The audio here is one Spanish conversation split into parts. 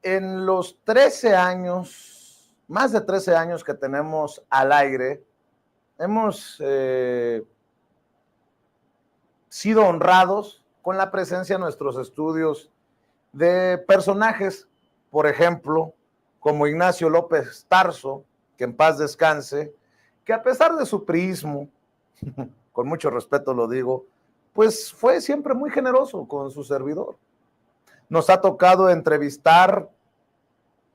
En los 13 años, más de 13 años que tenemos al aire, hemos sido honrados con la presencia en nuestros estudios de personajes, por ejemplo, como Ignacio López Tarso, que en paz descanse, que a pesar de su priismo, con mucho respeto lo digo, pues fue siempre muy generoso con su servidor. Nos ha tocado entrevistar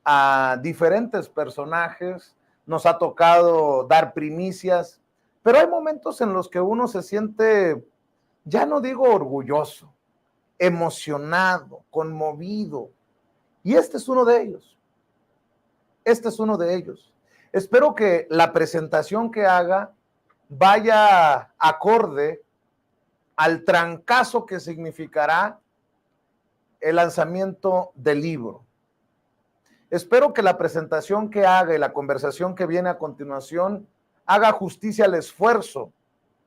a diferentes personajes, nos ha tocado dar primicias, pero hay momentos en los que uno se siente, ya no digo orgulloso, emocionado, conmovido, y este es uno de ellos. Este es uno de ellos. Espero que la presentación que haga vaya acorde al trancazo que significará el lanzamiento del libro. Espero que la presentación que haga y la conversación que viene a continuación haga justicia al esfuerzo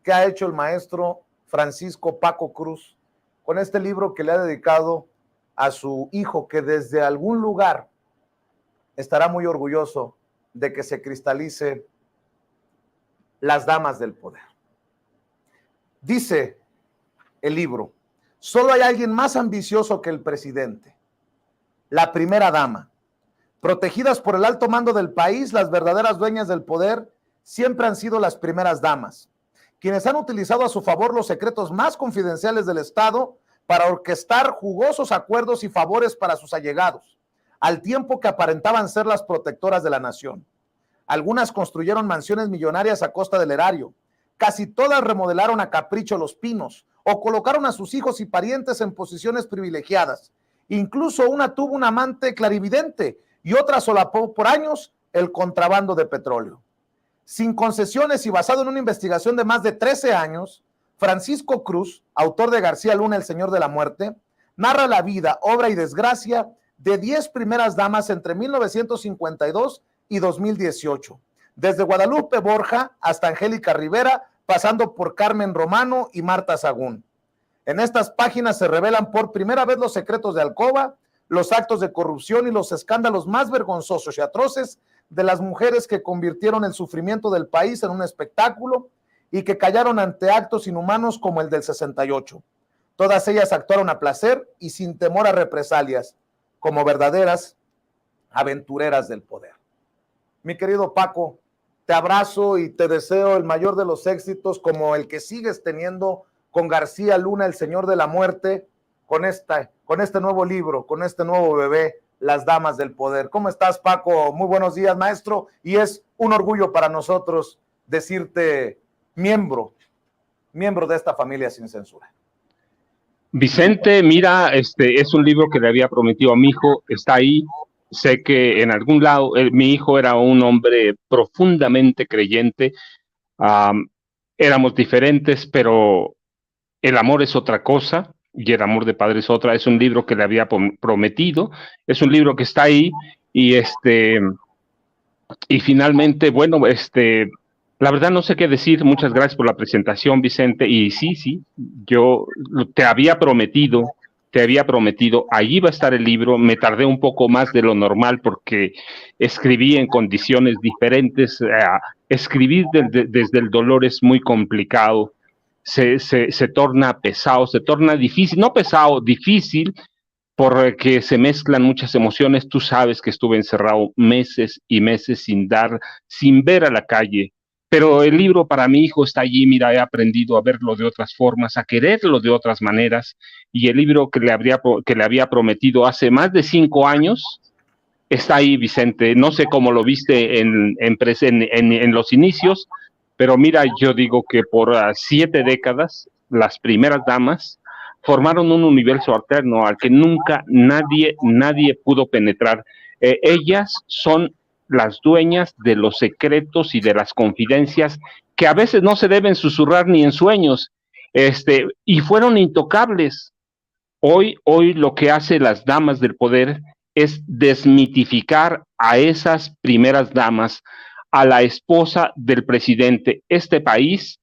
que ha hecho el maestro Francisco Paco Cruz con este libro que le ha dedicado a su hijo, que desde algún lugar estará muy orgulloso de que se cristalice Las Damas del Poder. Dice el libro: solo hay alguien más ambicioso que el presidente, la primera dama. Protegidas por el alto mando del país, las verdaderas dueñas del poder siempre han sido las primeras damas, quienes han utilizado a su favor los secretos más confidenciales del Estado para orquestar jugosos acuerdos y favores para sus allegados, al tiempo que aparentaban ser las protectoras de la nación. Algunas construyeron mansiones millonarias a costa del erario, casi todas remodelaron a capricho los pinos o colocaron a sus hijos y parientes en posiciones privilegiadas. Incluso una tuvo un amante clarividente y otra solapó por años el contrabando de petróleo. Sin concesiones y basado en una investigación de más de 13 años, Francisco Cruz, autor de García Luna, El Señor de la Muerte, narra la vida, obra y desgracia de 10 primeras damas entre 1952 y 2018, desde Guadalupe Borja hasta Angélica Rivera, pasando por Carmen Romano y Marta Sagún. En estas páginas se revelan por primera vez los secretos de alcoba, los actos de corrupción y los escándalos más vergonzosos y atroces de las mujeres que convirtieron el sufrimiento del país en un espectáculo y que callaron ante actos inhumanos como el del 68. Todas ellas actuaron a placer y sin temor a represalias, como verdaderas aventureras del poder. Mi querido Paco, te abrazo y te deseo el mayor de los éxitos, como el que sigues teniendo con García Luna, El Señor de la Muerte, con este nuevo libro, con este nuevo bebé, Las Damas del Poder. ¿Cómo estás, Paco? Muy buenos días, maestro, y es un orgullo para nosotros decirte miembro de esta familia sin censura. Vicente, mira, es un libro que le había prometido a mi hijo, está ahí. Sé que en algún lado, mi hijo era un hombre profundamente creyente, éramos diferentes, pero el amor es otra cosa y el amor de padre es otra. Es un libro que le había prometido, es un libro que está ahí y finalmente, bueno, la verdad no sé qué decir. Muchas gracias por la presentación, Vicente. Y sí, yo te había prometido, allí va a estar el libro. Me tardé un poco más de lo normal porque escribí en condiciones diferentes. Escribir desde el dolor es muy complicado. Se torna pesado, se torna difícil, no pesado, difícil, porque se mezclan muchas emociones. Tú sabes que estuve encerrado meses y meses sin ver a la calle, pero el libro para mi hijo está allí. Mira, he aprendido a verlo de otras formas, a quererlo de otras maneras, y el libro que le había prometido hace más de 5 años está ahí, Vicente. No sé cómo lo viste en los inicios, pero mira, yo digo que por 7 décadas, las primeras damas formaron un universo alterno al que nunca nadie pudo penetrar. Ellas son las dueñas de los secretos y de las confidencias que a veces no se deben susurrar ni en sueños, y fueron intocables. Hoy lo que hace Las Damas del Poder es desmitificar a esas primeras damas, a la esposa del presidente. Este país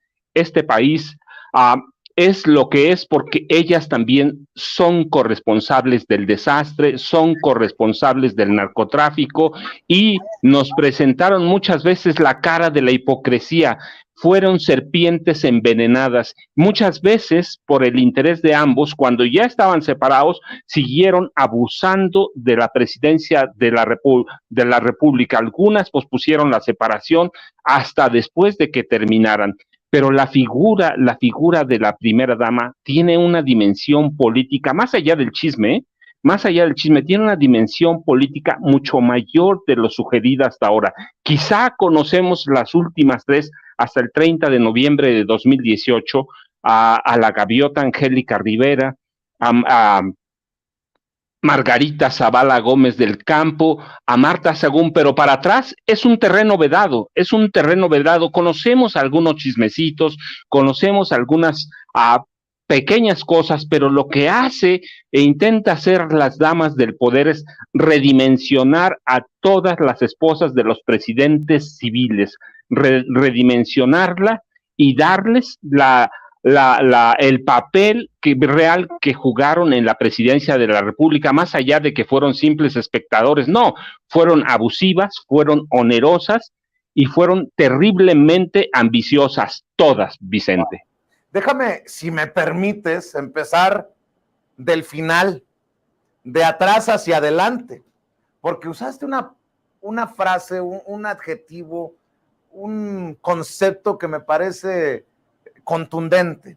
es lo que es porque ellas también son corresponsables del desastre, son corresponsables del narcotráfico y nos presentaron muchas veces la cara de la hipocresía. Fueron serpientes envenenadas. Muchas veces, por el interés de ambos, cuando ya estaban separados, siguieron abusando de la presidencia de la República. Algunas pospusieron la separación hasta después de que terminaran. Pero la figura de la primera dama tiene una dimensión política, más allá del chisme, más allá del chisme, tiene una dimensión política mucho mayor de lo sugerida hasta ahora. Quizá conocemos las últimas tres hasta el 30 de noviembre de 2018, a la gaviota Angélica Rivera, a Margarita Zavala Gómez del Campo, a Marta Sagún, pero para atrás es un terreno vedado, conocemos algunos chismecitos, conocemos algunas pequeñas cosas, pero lo que hace e intenta hacer las damas del poder es redimensionar a todas las esposas de los presidentes civiles, redimensionarla y darles el papel real que jugaron en la presidencia de la República, más allá de que fueron simples espectadores. No, fueron abusivas, fueron onerosas y fueron terriblemente ambiciosas, todas, Vicente. Déjame, si me permites, empezar del final, de atrás hacia adelante, porque usaste una frase, un adjetivo, un concepto que me parece contundente: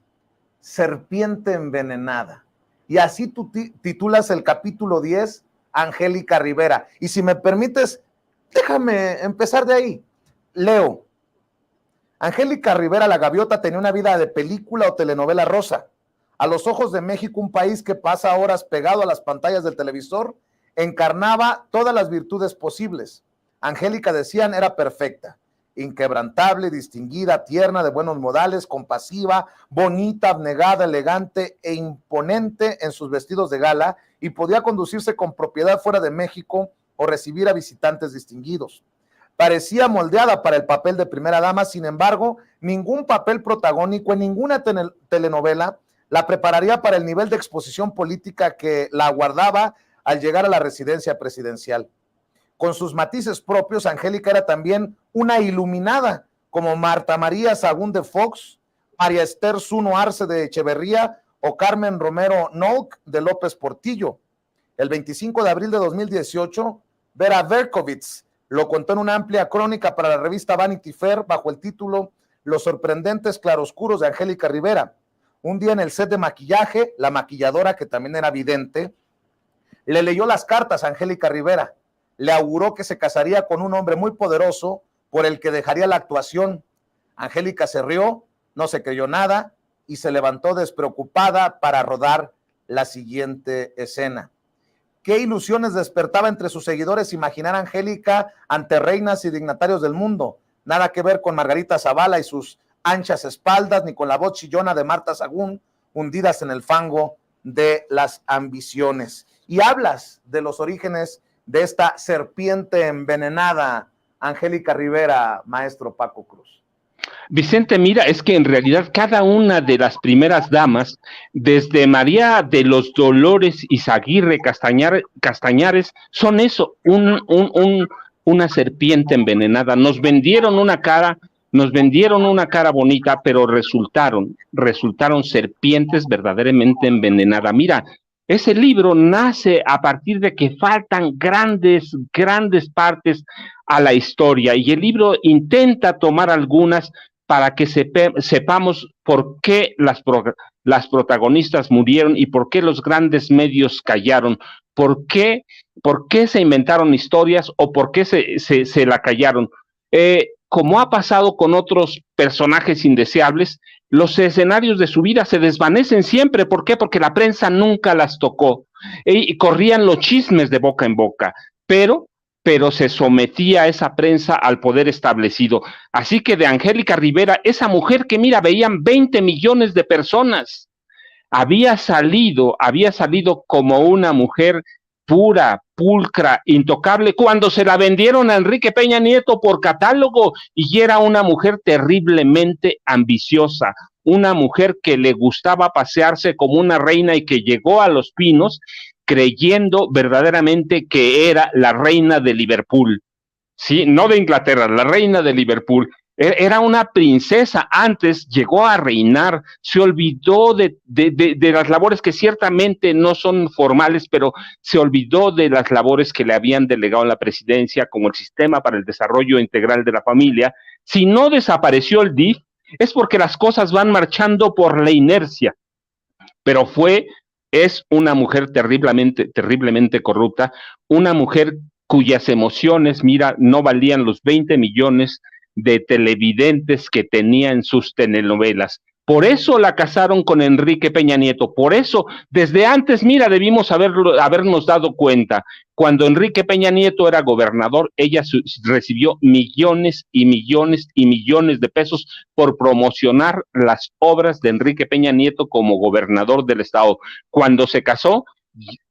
serpiente envenenada. Y así tú titulas el capítulo 10, Angélica Rivera. Y si me permites, déjame empezar de ahí. Leo: Angélica Rivera, la gaviota, tenía una vida de película o telenovela rosa. A los ojos de México, un país que pasa horas pegado a las pantallas del televisor, encarnaba todas las virtudes posibles. Angélica, decían, era perfecta, inquebrantable, distinguida, tierna, de buenos modales, compasiva, bonita, abnegada, elegante e imponente en sus vestidos de gala, y podía conducirse con propiedad fuera de México o recibir a visitantes distinguidos. Parecía moldeada para el papel de primera dama. Sin embargo, ningún papel protagónico en ninguna telenovela la prepararía para el nivel de exposición política que la aguardaba al llegar a la residencia presidencial. Con sus matices propios, Angélica era también una iluminada, como Marta María Sagún de Fox, María Esther Zuno Arce de Echeverría o Carmen Romero Noack de López Portillo. El 25 de abril de 2018, Vera Berkovitz lo contó en una amplia crónica para la revista Vanity Fair bajo el título Los sorprendentes claroscuros de Angélica Rivera. Un día en el set de maquillaje, la maquilladora, que también era vidente, le leyó las cartas a Angélica Rivera. Le auguró que se casaría con un hombre muy poderoso por el que dejaría la actuación. Angélica se rió, no se creyó nada y se levantó despreocupada para rodar la siguiente escena. ¿Qué ilusiones despertaba entre sus seguidores imaginar a Angélica ante reinas y dignatarios del mundo? Nada que ver con Margarita Zavala y sus anchas espaldas, ni con la voz chillona de Marta Sagún, hundidas en el fango de las ambiciones. Y hablas de los orígenes de esta serpiente envenenada, Angélica Rivera, maestro Paco Cruz. Vicente, mira, es que en realidad cada una de las primeras damas, desde María de los Dolores Izaguirre Castañares, son eso, una serpiente envenenada. Nos vendieron una cara bonita, pero resultaron serpientes verdaderamente envenenadas. Mira, ese libro nace a partir de que faltan grandes partes a la historia, y el libro intenta tomar algunas para que sepamos por qué las protagonistas murieron y por qué los grandes medios callaron, por qué se inventaron historias o por qué se la callaron. Como ha pasado con otros personajes indeseables, los escenarios de su vida se desvanecen siempre. ¿Por qué? Porque la prensa nunca las tocó. Y corrían los chismes de boca en boca, pero se sometía a esa prensa al poder establecido. Así que de Angélica Rivera, esa mujer que, mira, veían 20 millones de personas, había salido como una mujer pura, pulcra, intocable, cuando se la vendieron a Enrique Peña Nieto por catálogo, y era una mujer terriblemente ambiciosa, una mujer que le gustaba pasearse como una reina y que llegó a Los Pinos creyendo verdaderamente que era la reina de Liverpool, sí, no de Inglaterra, la reina de Liverpool. Era una princesa, antes llegó a reinar, se olvidó de las labores que ciertamente no son formales, pero se olvidó de las labores que le habían delegado en la presidencia, como el Sistema para el Desarrollo Integral de la Familia. Si no desapareció el DIF, es porque las cosas van marchando por la inercia, pero es una mujer terriblemente corrupta, una mujer cuyas emociones, mira, no valían los 20 millones de televidentes que tenía en sus telenovelas. Por eso la casaron con Enrique Peña Nieto, por eso desde antes, mira, debimos habernos dado cuenta. Cuando Enrique Peña Nieto era gobernador, ella recibió millones y millones y millones de pesos por promocionar las obras de Enrique Peña Nieto como gobernador del estado. Cuando se casó,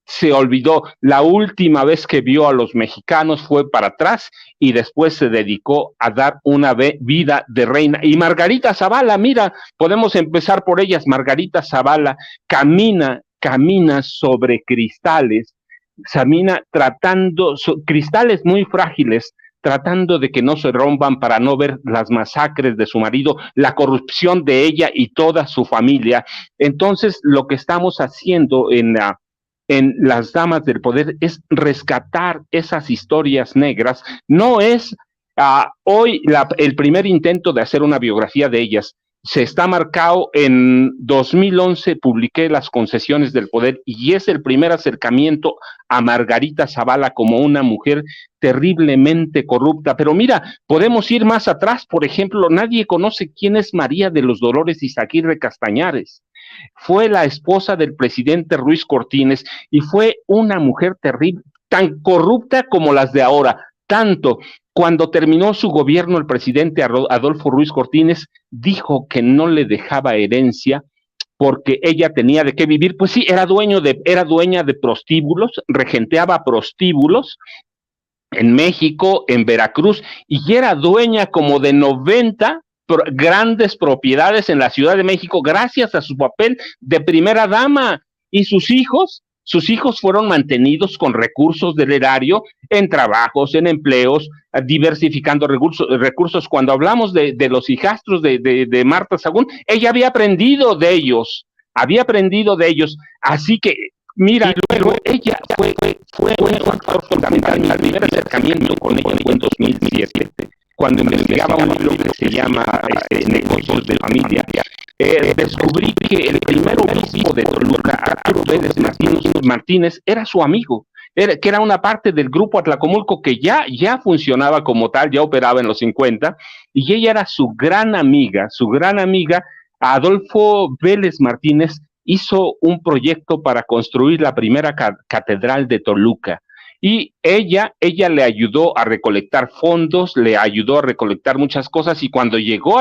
se olvidó. La última vez que vio a los mexicanos fue para atrás y después se dedicó a dar una vida de reina. Y Margarita Zavala, mira, podemos empezar por ellas. Margarita Zavala camina sobre cristales, camina tratando, cristales muy frágiles, tratando de que no se rompan para no ver las masacres de su marido, la corrupción de ella y toda su familia. Entonces, lo que estamos haciendo en las damas del poder es rescatar esas historias negras. No es hoy el primer intento de hacer una biografía de ellas. Se está marcado en 2011, publiqué Las concesiones del poder y es el primer acercamiento a Margarita Zavala como una mujer terriblemente corrupta. Pero mira, podemos ir más atrás. Por ejemplo, nadie conoce quién es María de los Dolores Izaguirre Castañares. Fue la esposa del presidente Ruiz Cortines y fue una mujer terrible, tan corrupta como las de ahora. Tanto, cuando terminó su gobierno, el presidente Adolfo Ruiz Cortines dijo que no le dejaba herencia porque ella tenía de qué vivir. Pues sí, era dueña de prostíbulos, regenteaba prostíbulos en México, en Veracruz, y era dueña como de 90 grandes propiedades en la Ciudad de México gracias a su papel de primera dama. Y sus hijos fueron mantenidos con recursos del erario en trabajos, en empleos, diversificando recursos. Cuando hablamos de los hijastros de Marta Sagún, ella había aprendido de ellos, así que mira, luego ella fue un factor fundamental. Mi primer acercamiento con ella fue en 2007, cuando investigaba un libro que se llama Negocios de Familia. Descubrí que el primer obispo de Toluca, Arturo Vélez Martínez, era su amigo, que era una parte del grupo Atlacomulco que ya funcionaba como tal, ya operaba en los 50, y ella era su gran amiga. Adolfo Vélez Martínez hizo un proyecto para construir la primera catedral de Toluca. Y ella le ayudó a recolectar fondos, le ayudó a recolectar muchas cosas, y cuando llegó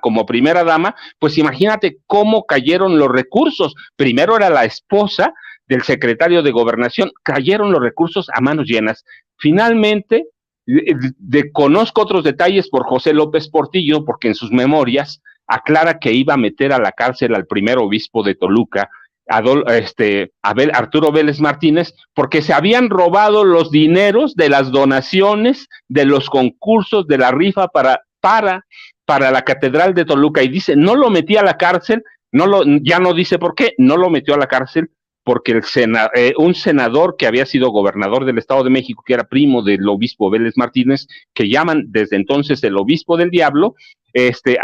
como primera dama, pues imagínate cómo cayeron los recursos. Primero era la esposa del secretario de Gobernación, cayeron los recursos a manos llenas. Finalmente, conozco otros detalles por José López Portillo, porque en sus memorias aclara que iba a meter a la cárcel al primer obispo de Toluca, Arturo Vélez Martínez, porque se habían robado los dineros de las donaciones, de los concursos, de la rifa para la Catedral de Toluca. Y dice, no lo metí a la cárcel, ya no dice por qué, no lo metió a la cárcel, porque un senador que había sido gobernador del Estado de México, que era primo del obispo Vélez Martínez, que llaman desde entonces el obispo del diablo, ese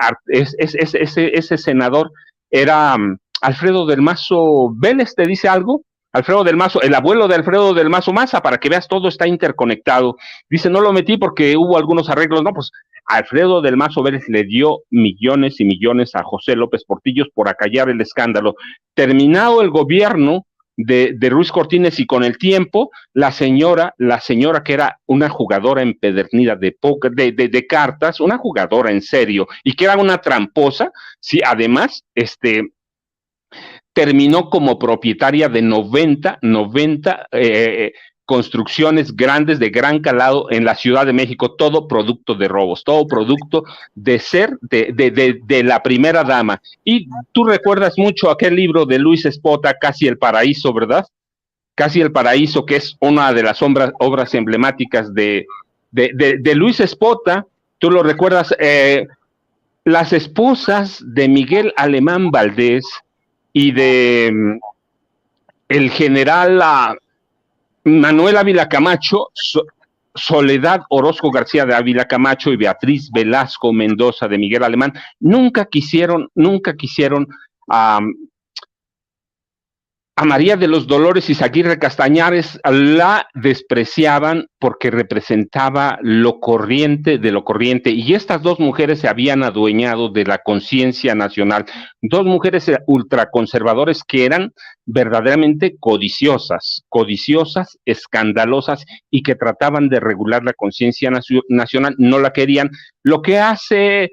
senador era Alfredo del Mazo Vélez. ¿Te dice algo? Alfredo del Mazo, el abuelo de Alfredo del Mazo Maza, para que veas, todo está interconectado. Dice, no lo metí porque hubo algunos arreglos. No, pues Alfredo del Mazo Vélez le dio millones y millones a José López Portillo por acallar el escándalo. Terminado el gobierno de Ruiz Cortines, y con el tiempo, la señora que era una jugadora empedernida de póker, de cartas, una jugadora en serio, y que era una tramposa, sí, además, terminó como propietaria de 90 construcciones grandes de gran calado en la Ciudad de México, todo producto de robos, todo producto de ser de la primera dama. Y tú recuerdas mucho aquel libro de Luis Espota, Casi el Paraíso, ¿verdad? Casi el Paraíso, que es una de las obras emblemáticas de Luis Espota. Tú lo recuerdas, las esposas de Miguel Alemán Valdés y de el general Manuel Ávila Camacho, Soledad Orozco García de Ávila Camacho y Beatriz Velasco Mendoza de Miguel Alemán, nunca quisieron a María de los Dolores Izaguirre Castañares, la despreciaban porque representaba lo corriente de lo corriente, y estas dos mujeres se habían adueñado de la conciencia nacional, dos mujeres ultraconservadores que eran verdaderamente codiciosas, escandalosas, y que trataban de regular la conciencia nacional, no la querían. Lo que hace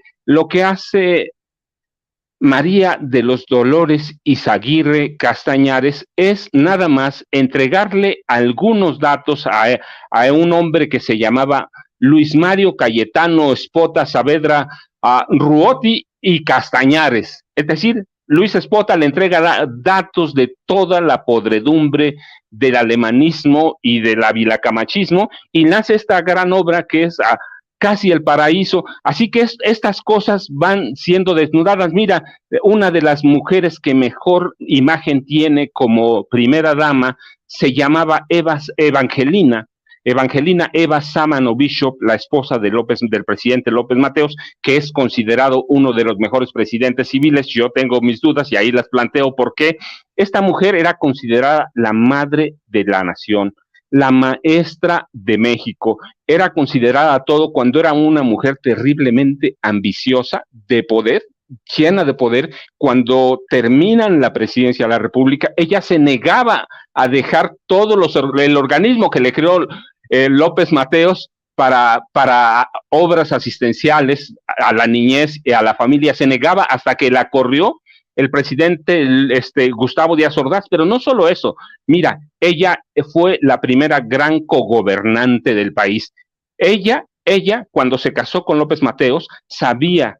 María de los Dolores Izaguirre Castañares es nada más entregarle algunos datos a un hombre que se llamaba Luis Mario Cayetano Espota Saavedra Ruoti y Castañares. Es decir, Luis Espota le entrega datos de toda la podredumbre del alemanismo y del avilacamachismo y nace esta gran obra que es Casi el Paraíso. Así que estas cosas van siendo desnudadas. Mira, una de las mujeres que mejor imagen tiene como primera dama se llamaba Evangelina Eva Sámano Bishop, la esposa del presidente López Mateos, que es considerado uno de los mejores presidentes civiles. Yo tengo mis dudas y ahí las planteo porque esta mujer era considerada la madre de la nación, la maestra de México, era considerada todo cuando era una mujer terriblemente ambiciosa, de poder, llena de poder. Cuando terminan la presidencia de la República, ella se negaba a dejar el organismo que le creó López Mateos para obras asistenciales a la niñez y a la familia, se negaba hasta que la corrió el presidente Gustavo Díaz Ordaz. Pero no solo eso, mira, ella fue la primera gran cogobernante del país. Ella, cuando se casó con López Mateos, sabía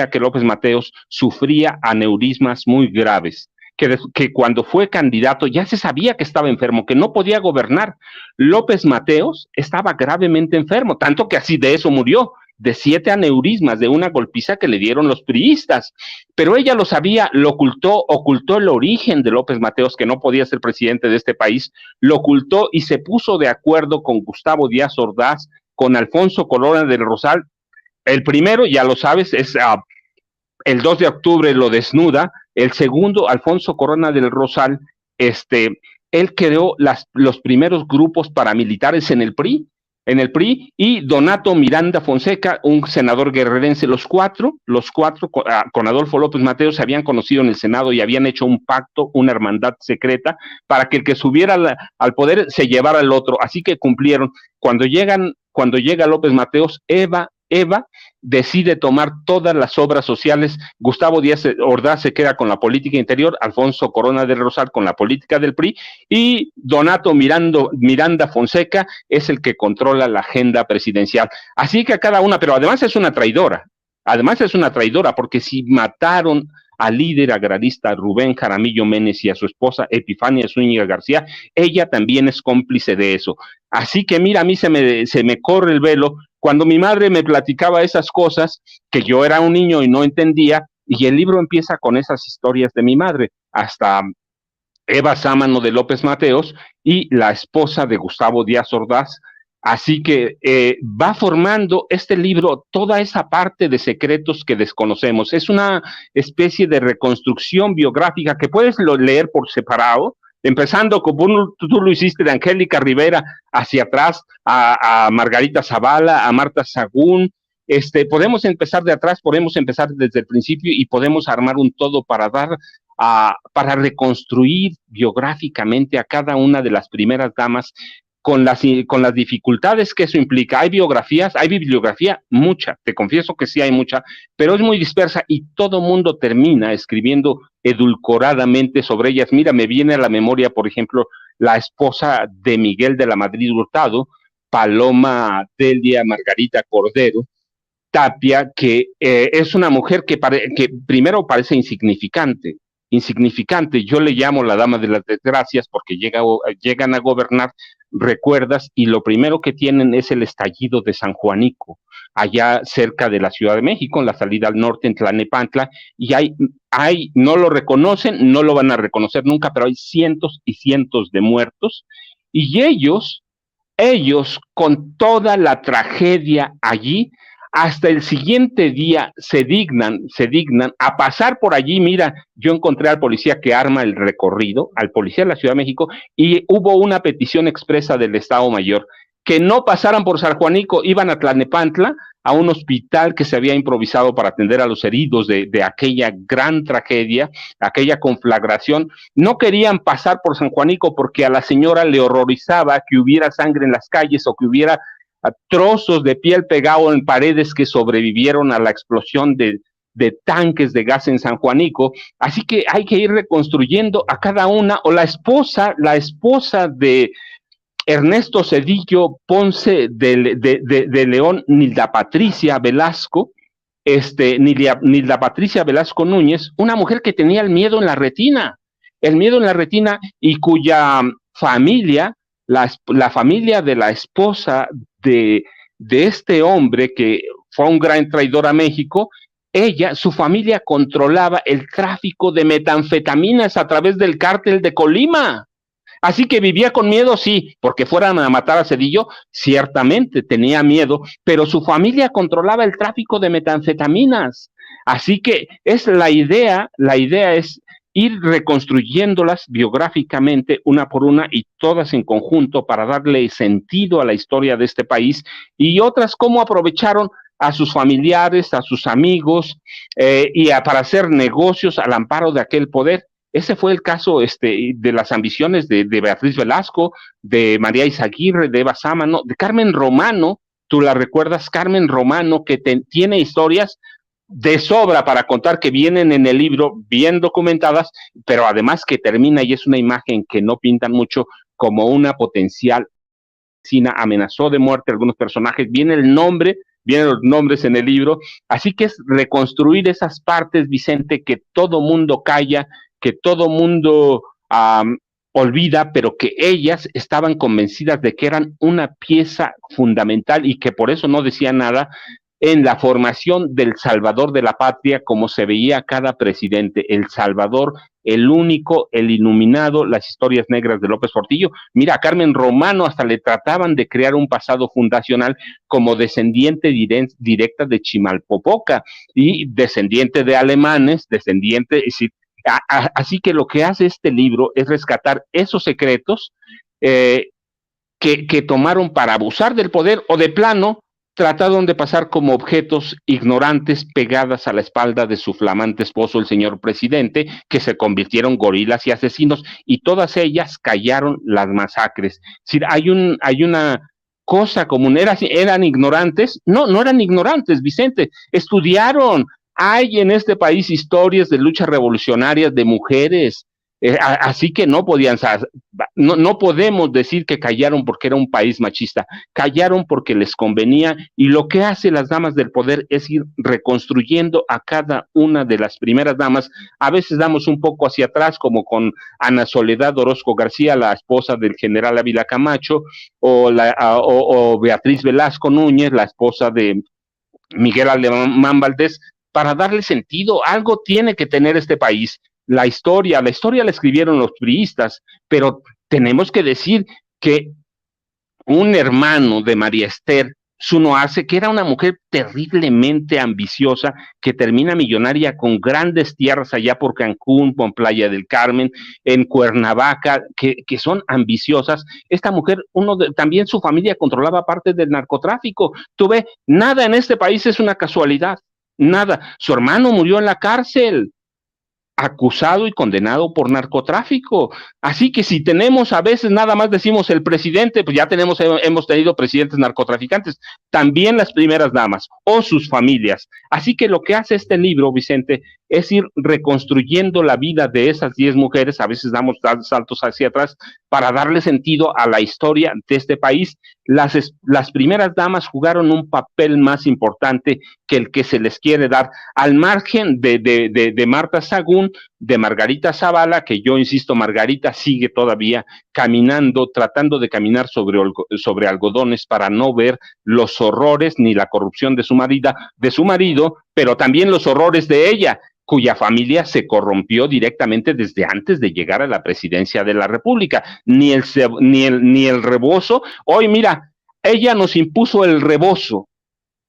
que López Mateos sufría aneurismas muy graves, que cuando fue candidato ya se sabía que estaba enfermo, que no podía gobernar. López Mateos estaba gravemente enfermo, tanto que así de eso murió, de 7 aneurismas, de una golpiza que le dieron los priistas. Pero ella lo sabía, lo ocultó el origen de López Mateos, que no podía ser presidente de este país, lo ocultó y se puso de acuerdo con Gustavo Díaz Ordaz, con Alfonso Corona del Rosal. El primero, ya lo sabes, es el 2 de octubre lo desnuda. El segundo, Alfonso Corona del Rosal, él creó los primeros grupos paramilitares en el PRI, y Donato Miranda Fonseca, un senador guerrerense. Los cuatro con Adolfo López Mateos se habían conocido en el Senado y habían hecho un pacto, una hermandad secreta, para que el que subiera al poder se llevara al otro. Así que cumplieron. Cuando llega López Mateos, Eva decide tomar todas las obras sociales. Gustavo Díaz Ordaz se queda con la política interior, Alfonso Corona del Rosal con la política del PRI, y Donato Miranda Fonseca es el que controla la agenda presidencial. Así que a cada una, pero además es una traidora, porque si mataron al líder agrarista Rubén Jaramillo Menes y a su esposa Epifania Zúñiga García, ella también es cómplice de eso. Así que mira, a mí se me corre el velo cuando mi madre me platicaba esas cosas, que yo era un niño y no entendía, y el libro empieza con esas historias de mi madre, hasta Eva Sámano de López Mateos y la esposa de Gustavo Díaz Ordaz. Así que va formando este libro toda esa parte de secretos que desconocemos. Es una especie de reconstrucción biográfica que puedes leer por separado, empezando como tú lo hiciste, de Angélica Rivera hacia atrás, a Margarita Zavala, a Marta Sagún. Podemos empezar de atrás, podemos empezar desde el principio y podemos armar un todo para reconstruir biográficamente a cada una de las primeras damas con las dificultades que eso implica. Hay biografías, hay bibliografía, mucha, te confieso que sí hay mucha, pero es muy dispersa y todo mundo termina escribiendo edulcoradamente sobre ellas. Mira, me viene a la memoria, por ejemplo, la esposa de Miguel de la Madrid Hurtado, Paloma Delia Margarita Cordero Tapia, que es una mujer que primero parece insignificante. Yo le llamo la dama de las desgracias porque llegan a gobernar, recuerdas, y lo primero que tienen es el estallido de San Juanico, allá cerca de la Ciudad de México, en la salida al norte, en Tlalnepantla, y no lo reconocen, no lo van a reconocer nunca, pero hay cientos y cientos de muertos, y ellos, con toda la tragedia allí, hasta el siguiente día se dignan a pasar por allí. Mira, yo encontré al policía que arma el recorrido, al policía de la Ciudad de México, y hubo una petición expresa del Estado Mayor, que no pasaran por San Juanico, iban a Tlalnepantla, a un hospital que se había improvisado para atender a los heridos de aquella gran tragedia, aquella conflagración. No querían pasar por San Juanico porque a la señora le horrorizaba que hubiera sangre en las calles o que hubiera a trozos de piel pegado en paredes que sobrevivieron a la explosión de tanques de gas en San Juanico. Así que hay que ir reconstruyendo a cada una, o la esposa de Ernesto Zedillo Ponce de León, Nilda Patricia Velasco, Nilda Patricia Velasco Núñez, una mujer que tenía el miedo en la retina y cuya familia, la familia de la esposa de este hombre que fue un gran traidor a México, su familia controlaba el tráfico de metanfetaminas a través del cártel de Colima. Así que vivía con miedo, sí, porque fueran a matar a Zedillo, ciertamente tenía miedo, pero su familia controlaba el tráfico de metanfetaminas. Así que la idea es ir reconstruyéndolas biográficamente una por una y todas en conjunto para darle sentido a la historia de este país, y otras cómo aprovecharon a sus familiares, a sus amigos, para hacer negocios al amparo de aquel poder. Ese fue el caso de las ambiciones de Beatriz Velasco, de María Izaguirre, de Eva Sámano, de Carmen Romano. Tú la recuerdas, Carmen Romano, que tiene historias de sobra para contar, que vienen en el libro bien documentadas, pero además que termina, y es una imagen que no pintan mucho, como una potencial asesina. Amenazó de muerte a algunos personajes, vienen los nombres en el libro. Así que es reconstruir esas partes, Vicente, que todo mundo calla, que todo mundo olvida, pero que ellas estaban convencidas de que eran una pieza fundamental y que por eso no decían nada en la formación del Salvador de la patria, como se veía cada presidente, el Salvador, el único, el iluminado, las historias negras de López Portillo. Mira, a Carmen Romano hasta le trataban de crear un pasado fundacional como descendiente directa de Chimalpopoca y descendiente de alemanes, así que lo que hace este libro es rescatar esos secretos que tomaron para abusar del poder, o de plano trataron de pasar como objetos ignorantes pegadas a la espalda de su flamante esposo, el señor presidente, que se convirtieron gorilas y asesinos, y todas ellas callaron las masacres. Es decir, hay una cosa común. ¿Eran ignorantes? No eran ignorantes, Vicente, estudiaron. Hay en este país historias de luchas revolucionarias de mujeres, así que no podemos decir que callaron porque era un país machista, callaron porque les convenía, y lo que hacen las damas del poder es ir reconstruyendo a cada una de las primeras damas. A veces damos un poco hacia atrás, como con Ana Soledad Orozco García, la esposa del general Ávila Camacho, o Beatriz Velasco Núñez, la esposa de Miguel Alemán Valdés, para darle sentido. Algo tiene que tener este país. La historia la escribieron los priistas, pero tenemos que decir que un hermano de María Esther Zuno Arce, que era una mujer terriblemente ambiciosa, que termina millonaria con grandes tierras allá por Cancún, por Playa del Carmen, en Cuernavaca, que son ambiciosas. Esta mujer, también su familia controlaba parte del narcotráfico. Tú ves, nada en este país es una casualidad, nada. Su hermano murió en la cárcel. acusado y condenado por narcotráfico. Así que si tenemos, a veces nada más decimos el presidente, pues ya hemos tenido presidentes narcotraficantes, también las primeras damas o sus familias. Así que lo que hace este libro, Vicente, es ir reconstruyendo la vida de esas 10 mujeres, a veces damos saltos hacia atrás, para darle sentido a la historia de este país. Las primeras damas jugaron un papel más importante que el que se les quiere dar, al margen de Marta Sagún, de Margarita Zavala, que yo insisto, Margarita sigue todavía caminando, tratando de caminar sobre algodones para no ver los horrores ni la corrupción de su marido, pero también los horrores de ella, cuya familia se corrompió directamente desde antes de llegar a la presidencia de la República. Ni el rebozo. Hoy, mira, ella nos impuso el rebozo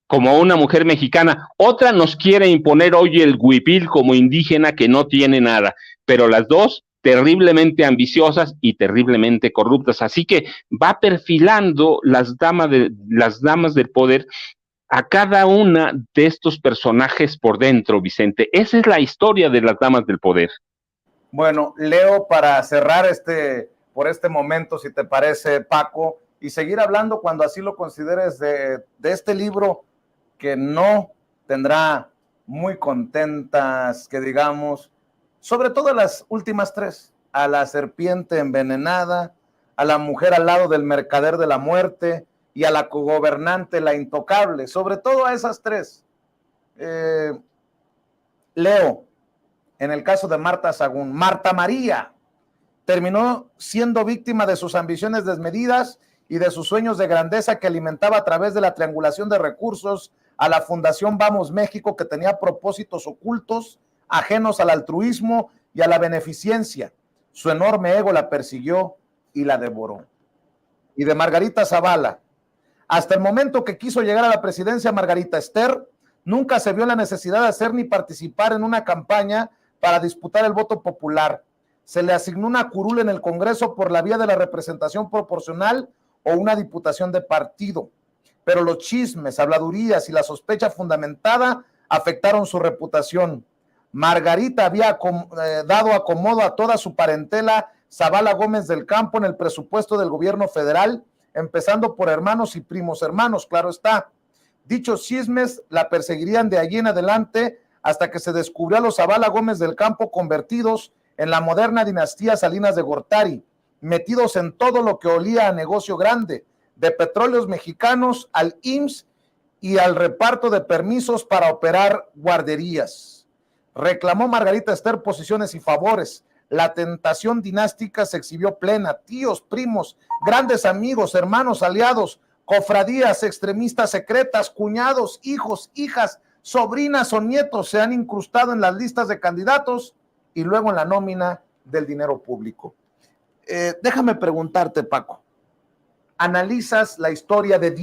como una mujer mexicana, otra nos quiere imponer hoy el huipil como indígena que no tiene nada, pero las dos terriblemente ambiciosas y terriblemente corruptas. Así que va perfilando las damas del poder a cada una de estos personajes por dentro, Vicente. Esa es la historia de las damas del poder. Bueno, Leo, para cerrar por este momento, si te parece, Paco, y seguir hablando cuando así lo consideres de este libro que no tendrá muy contentas, que digamos, sobre todo las últimas 3, a la serpiente envenenada, a la mujer al lado del mercader de la muerte y a la cogobernante, la intocable, sobre todo a esas 3. Leo, en el caso de Marta Sagún, Marta María terminó siendo víctima de sus ambiciones desmedidas y de sus sueños de grandeza que alimentaba a través de la triangulación de recursos a la Fundación Vamos México, que tenía propósitos ocultos, ajenos al altruismo y a la beneficencia. Su enorme ego la persiguió y la devoró. Y de Margarita Zavala, hasta el momento que quiso llegar a la presidencia Margarita Esther, nunca se vio la necesidad de hacer ni participar en una campaña para disputar el voto popular. Se le asignó una curul en el Congreso por la vía de la representación proporcional o una diputación de partido. Pero los chismes, habladurías y la sospecha fundamentada afectaron su reputación. Margarita había dado acomodo a toda su parentela Zavala Gómez del Campo en el presupuesto del gobierno federal, empezando por hermanos y primos hermanos, claro está. Dichos chismes la perseguirían de allí en adelante hasta que se descubrió a los Zavala Gómez del Campo convertidos en la moderna dinastía Salinas de Gortari, metidos en todo lo que olía a negocio grande, de petróleos mexicanos al IMSS y al reparto de permisos para operar guarderías. Reclamó Margarita Esther posiciones y favores. La tentación dinástica se exhibió plena. Tíos, primos, grandes amigos, hermanos, aliados, cofradías, extremistas secretas, cuñados, hijos, hijas, sobrinas o nietos se han incrustado en las listas de candidatos y luego en la nómina del dinero público. Déjame preguntarte, Paco. Analizas la historia de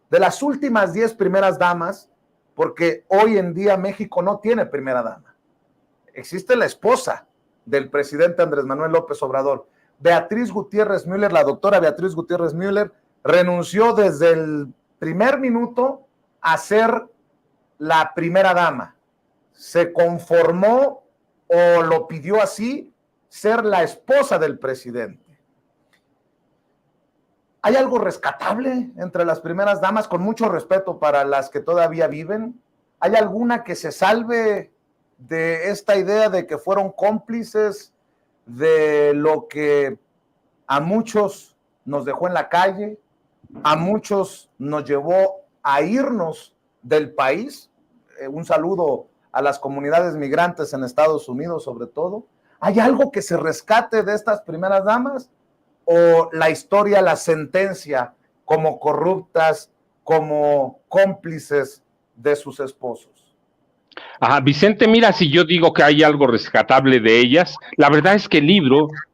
las últimas 10 primeras damas, porque hoy en día México no tiene primera dama. Existe la esposa del presidente Andrés Manuel López Obrador, Beatriz Gutiérrez Müller. La doctora Beatriz Gutiérrez Müller renunció desde el primer minuto a ser la primera dama. Se conformó, o lo pidió así, ser la esposa del presidente. ¿Hay algo rescatable entre las primeras damas, con mucho respeto para las que todavía viven? ¿Hay alguna que se salve de esta idea de que fueron cómplices de lo que a muchos nos dejó en la calle, a muchos nos llevó a irnos del país? Un saludo a las comunidades migrantes en Estados Unidos, sobre todo. ¿Hay algo que se rescate de estas primeras damas? ¿O la historia las sentencia como corruptas, como cómplices de sus esposos? Vicente, mira, si yo digo que hay algo rescatable de ellas, la verdad es que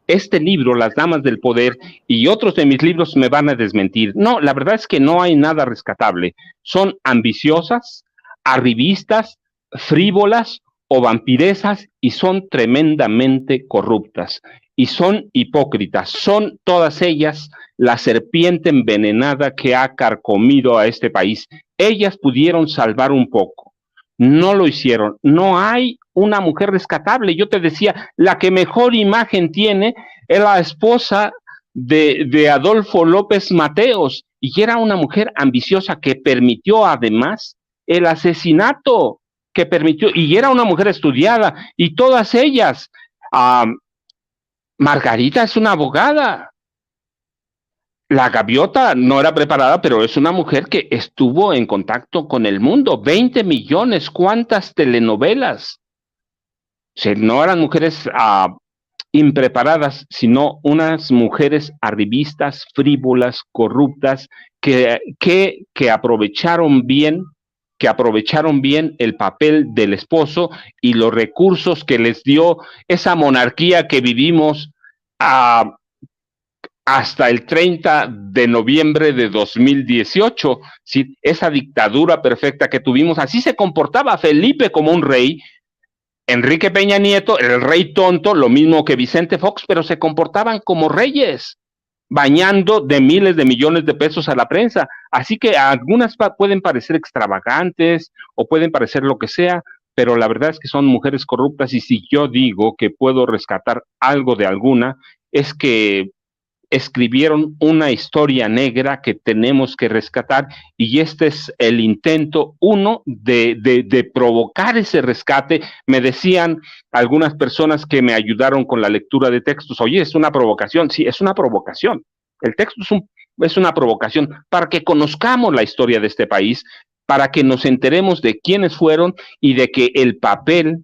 este libro, Las Damas del Poder, y otros de mis libros me van a desmentir. No, la verdad es que no hay nada rescatable. Son ambiciosas, arribistas, frívolas o vampiresas, y son tremendamente corruptas. Y son hipócritas, son todas ellas la serpiente envenenada que ha carcomido a este país. Ellas pudieron salvar un poco, No lo hicieron. No hay una mujer rescatable. Yo te decía, la que mejor imagen tiene es la esposa de Adolfo López Mateos, y era una mujer ambiciosa que permitió además el asesinato, que permitió, y era una mujer estudiada, y todas ellas. Margarita es una abogada. La gaviota no era preparada, pero es una mujer que estuvo en contacto con el mundo. 20 millones, ¿cuántas telenovelas? O sea, no eran mujeres impreparadas, sino unas mujeres arribistas, frívolas, corruptas, que aprovecharon bien el papel del esposo y los recursos que les dio esa monarquía que vivimos hasta el 30 de noviembre de 2018, ¿sí? Esa dictadura perfecta que tuvimos. Así se comportaba Felipe como un rey, Enrique Peña Nieto, el rey tonto, lo mismo que Vicente Fox, pero se comportaban como reyes, bañando de miles de millones de pesos a la prensa. Así que algunas pueden parecer extravagantes o pueden parecer lo que sea, pero la verdad es que son mujeres corruptas, y si yo digo que puedo rescatar algo de alguna, es que escribieron una historia negra que tenemos que rescatar, y este es el intento uno de provocar ese rescate. Me decían algunas personas que me ayudaron con la lectura de textos, oye, es una provocación. Sí, es una provocación. El texto es una provocación para que conozcamos la historia de este país, para que nos enteremos de quiénes fueron y de que el papel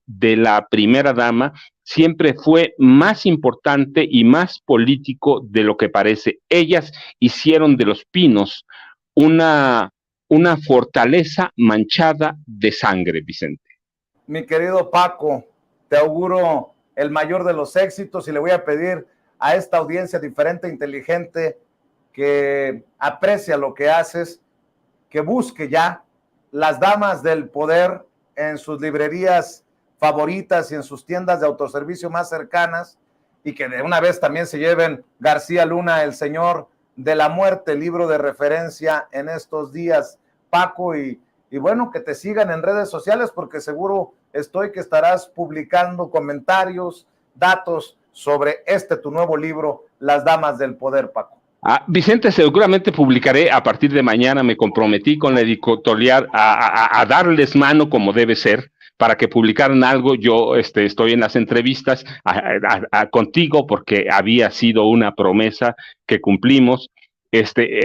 de la primera dama siempre fue más importante y más político de lo que parece. Ellas hicieron de Los Pinos una fortaleza manchada de sangre, Vicente. Mi querido Paco, te auguro el mayor de los éxitos, y le voy a pedir a esta audiencia diferente, inteligente, que aprecia lo que haces, que busque ya Las Damas del Poder en sus librerías favoritas y en sus tiendas de autoservicio más cercanas, y que de una vez también se lleven García Luna, El Señor de la Muerte, libro de referencia en estos días, Paco, y bueno, que te sigan en redes sociales, porque seguro estoy que estarás publicando comentarios, datos sobre tu nuevo libro, Las Damas del Poder, Paco. Vicente, seguramente publicaré a partir de mañana. Me comprometí con la editorial a darles mano como debe ser, para que publicaran algo. Yo estoy en las entrevistas contigo, porque había sido una promesa que cumplimos.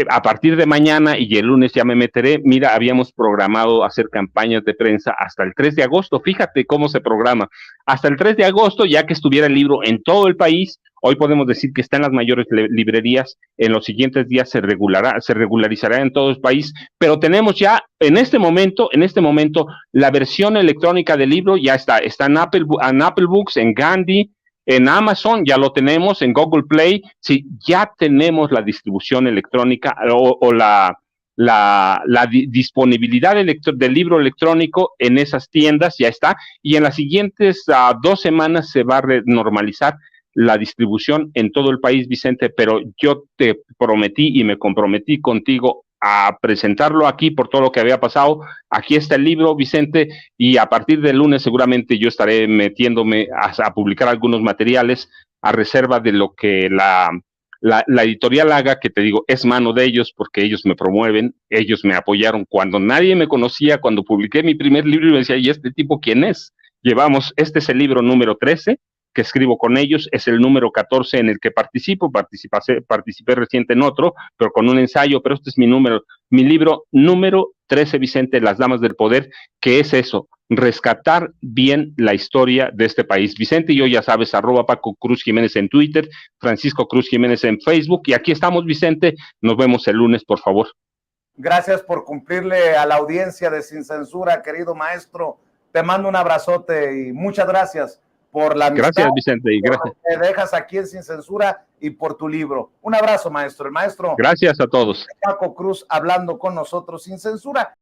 A partir de mañana y el lunes ya me meteré. Mira, habíamos programado hacer campañas de prensa hasta el 3 de agosto. Fíjate cómo se programa. Hasta el 3 de agosto, ya que estuviera el libro en todo el país. Hoy podemos decir que está en las mayores librerías. En los siguientes días se regularizará en todo el país. Pero tenemos ya en este momento, la versión electrónica del libro ya está. Está en Apple Books, en Gandhi, en Amazon, ya lo tenemos, en Google Play. Sí, ya tenemos la distribución electrónica o la disponibilidad del libro electrónico en esas tiendas, ya está. Y en las siguientes 2 semanas se va a normalizar la distribución en todo el país, Vicente, pero yo te prometí y me comprometí contigo a presentarlo aquí por todo lo que había pasado. Aquí está el libro, Vicente, y a partir del lunes seguramente yo estaré metiéndome a publicar algunos materiales a reserva de lo que la editorial haga, que te digo, es mano de ellos, porque ellos me promueven, ellos me apoyaron cuando nadie me conocía. Cuando publiqué mi primer libro, y me decía, ¿y este tipo quién es? Este es el libro número 13 que escribo con ellos, es el número 14 en el que participé reciente en otro, pero con un ensayo, pero este es mi libro número 13, Vicente, Las Damas del Poder, que es eso, rescatar bien la historia de este país. Vicente, y yo ya sabes, @Paco Cruz Jiménez en Twitter, Francisco Cruz Jiménez en Facebook, y aquí estamos, Vicente, nos vemos el lunes, por favor. Gracias por cumplirle a la audiencia de Sin Censura, querido maestro. Te mando un abrazote y muchas gracias por la amistad. Gracias, Vicente, y gracias. Te dejas aquí en Sin Censura y por tu libro. Un abrazo, maestro. El maestro. Gracias a todos. Paco Cruz hablando con nosotros sin censura.